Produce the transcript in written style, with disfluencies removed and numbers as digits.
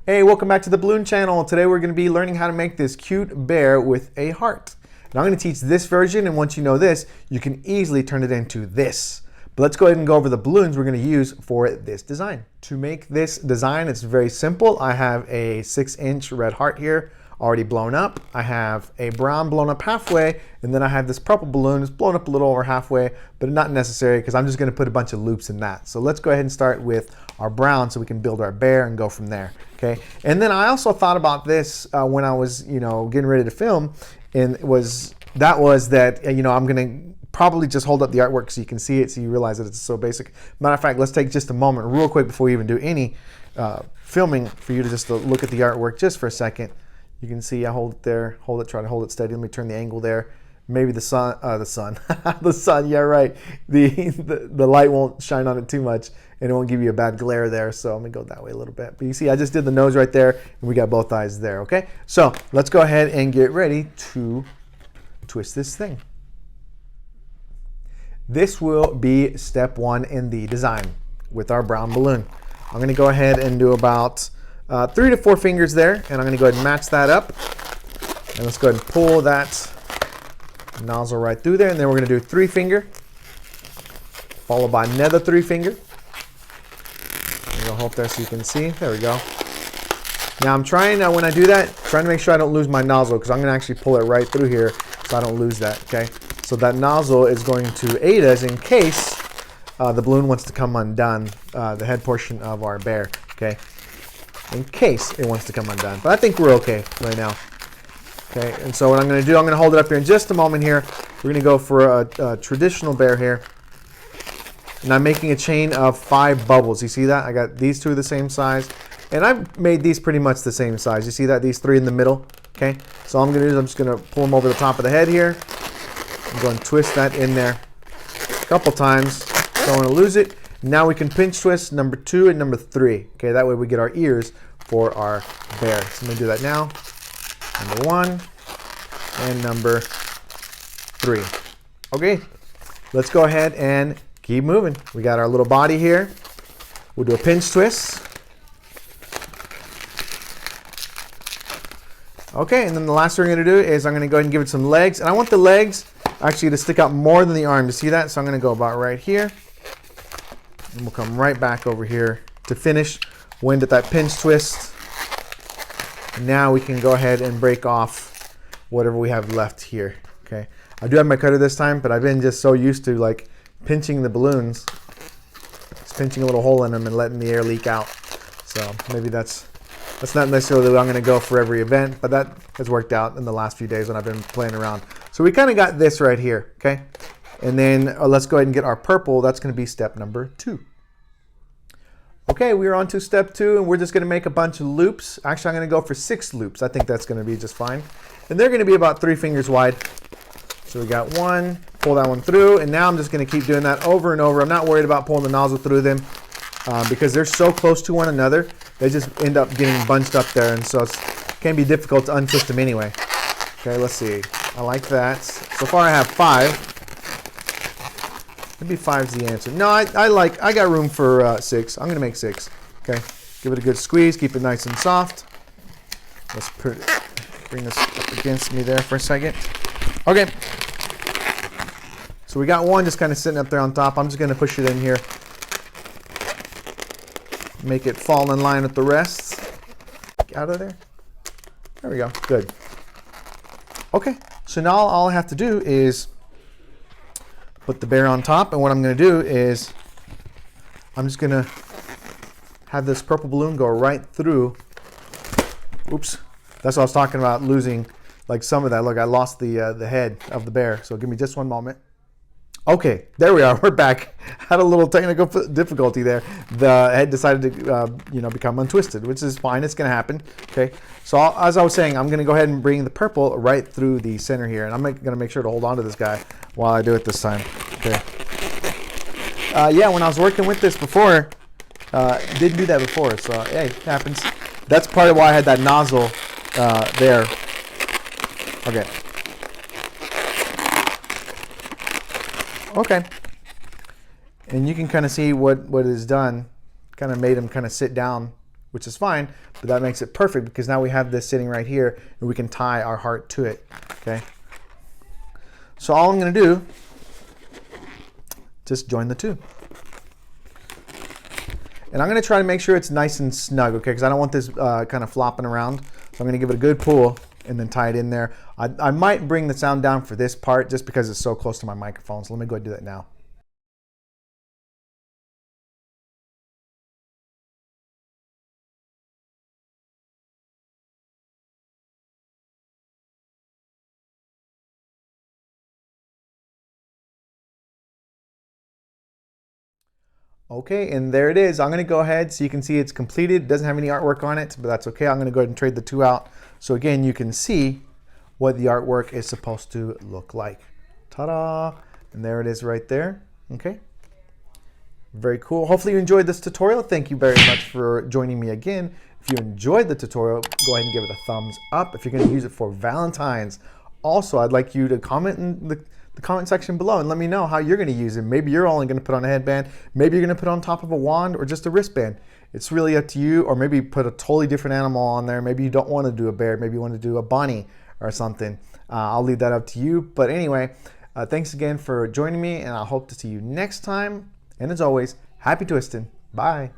Hey, welcome back to the Balloon channel. Today we're going to be learning how to make this cute bear with a heart. Now I'm going to teach this version, and once you know this, you can easily turn it into this. But let's go ahead and go over the balloons we're going to use for this design. To make this design, it's very simple. I have a 6-inch red heart here, already blown up. I have a brown blown up halfway, and then I have this purple balloon. It's blown up a little over halfway, but not necessary because I'm just going to put a bunch of loops in that. So let's go ahead and start with our brown so we can build our bear and go from there. Okay, and then I also thought about this when I was, getting ready to film, and I'm gonna probably just hold up the artwork so you can see it, so you realize that it's so basic. Matter of fact, let's take just a moment, real quick, before we even do any filming, for you to just look at the artwork just for a second. You can see I hold it there, try to hold it steady. Let me turn the angle there. Maybe the sun, the sun. Yeah, right. The light won't shine on it too much, and it won't give you a bad glare there. So I'm gonna go that way a little bit. But you see, I just did the nose right there, and we got both eyes there. Okay. So let's go ahead and get ready to twist this thing. This will be step one in the design with our brown balloon. I'm gonna go ahead and do about 3 to 4 fingers there, and I'm gonna go ahead and match that up. And let's go ahead and pull that nozzle right through there, and then we're going to do 3 finger, followed by another 3 finger. I'm going to hold there so you can see. There we go. Now I'm trying, when I do that, trying to make sure I don't lose my nozzle, because I'm going to actually pull it right through here so I don't lose that. Okay, so that nozzle is going to aid us in case the balloon wants to come undone, the head portion of our bear. Okay, in case it wants to come undone, but I think we're okay right now. Okay, and so what I'm going to do, I'm going to hold it up here in just a moment here. We're going to go for a traditional bear here. And I'm making a chain of 5 bubbles. You see that? I got these 2 the same size. And I've made these pretty much the same size. You see that? These 3 in the middle. Okay, so all I'm going to do is I'm just going to pull them over the top of the head here. I'm going to twist that in there a couple times. Don't want to lose it. Now we can pinch twist number 2 and number 3. Okay, that way we get our ears for our bear. So I'm going to do that now. Number 1 and number 3. Okay, let's go ahead and keep moving. We got our little body here. We'll do a pinch twist. Okay, and then the last thing we're going to do is I'm going to go ahead and give it some legs. And I want the legs actually to stick out more than the arm. You see that? So I'm going to go about right here. And we'll come right back over here to finish. We'll end at that pinch twist. Now we can go ahead and break off whatever we have left here. Okay, I do have my cutter this time, but I've been just so used to like pinching the balloons, just pinching a little hole in them and letting the air leak out. So maybe that's not necessarily what I'm going to go for every event, but that has worked out in the last few days when I've been playing around. So we kind of got this right here. Okay, and then let's go ahead and get our purple. That's going to be step number 2. Okay, we're on to step 2, and we're just going to make a bunch of loops. Actually, I'm going to go for 6 loops. I think that's going to be just fine. And they're going to be about 3 fingers wide. So we got 1, pull that one through, and now I'm just going to keep doing that over and over. I'm not worried about pulling the nozzle through them because they're so close to one another. They just end up getting bunched up there, and so it can be difficult to untwist them anyway. Okay, let's see. I like that. So far I have 5. Maybe 5's the answer. No, I got room for 6. I'm going to make 6. Okay, give it a good squeeze, keep it nice and soft. Let's bring this up against me there for a second. Okay, so we got one just kind of sitting up there on top. I'm just going to push it in here. Make it fall in line with the rest. Get out of there. There we go, good. Okay, so now all I have to do is put the bear on top, and what I'm going to do is I'm just going to have this purple balloon go right through. Oops, that's what I was talking about, losing like some of that. Look, I lost the head of the bear, so give me just one moment. Okay, there we are. We're back. Had a little technical difficulty there. The head decided to become untwisted, which is fine. It's going to happen. Okay, so as I was saying, I'm going to go ahead and bring the purple right through the center here, and I'm going to make sure to hold on to this guy while I do it this time. Okay. Yeah, when I was working with this before, didn't do that before, so hey, it happens. That's part of why I had that nozzle there. Okay. Okay. And you can kind of see what it has done. Kind of made him kind of sit down which is fine, but that makes it perfect because now we have this sitting right here and we can tie our heart to it, okay? So all I'm gonna do, just join the two. And I'm gonna try to make sure it's nice and snug, okay? Because I don't want this kind of flopping around. So I'm gonna give it a good pull and then tie it in there. I might bring the sound down for this part just because it's so close to my microphone. So let me go ahead and do that now. Okay, and there it is. I'm gonna go ahead so you can see it's completed. It doesn't have any artwork on it, but that's okay. I'm gonna go ahead and trade the two out. So again, you can see what the artwork is supposed to look like. Ta-da! And there it is right there, okay? Very cool. Hopefully you enjoyed this tutorial. Thank you very much for joining me again. If you enjoyed the tutorial, go ahead and give it a thumbs up if you're gonna use it for Valentine's. Also, I'd like you to comment in the comment section below and let me know how you're going to use it. Maybe you're only going to put on a headband, maybe you're going to put on top of a wand or just a wristband. It's really up to you, or maybe put a totally different animal on there. Maybe you don't want to do a bear, maybe you want to do a bunny or something. I'll leave that up to you. But anyway, thanks again for joining me, and I hope to see you next time. And as always, happy twisting. Bye.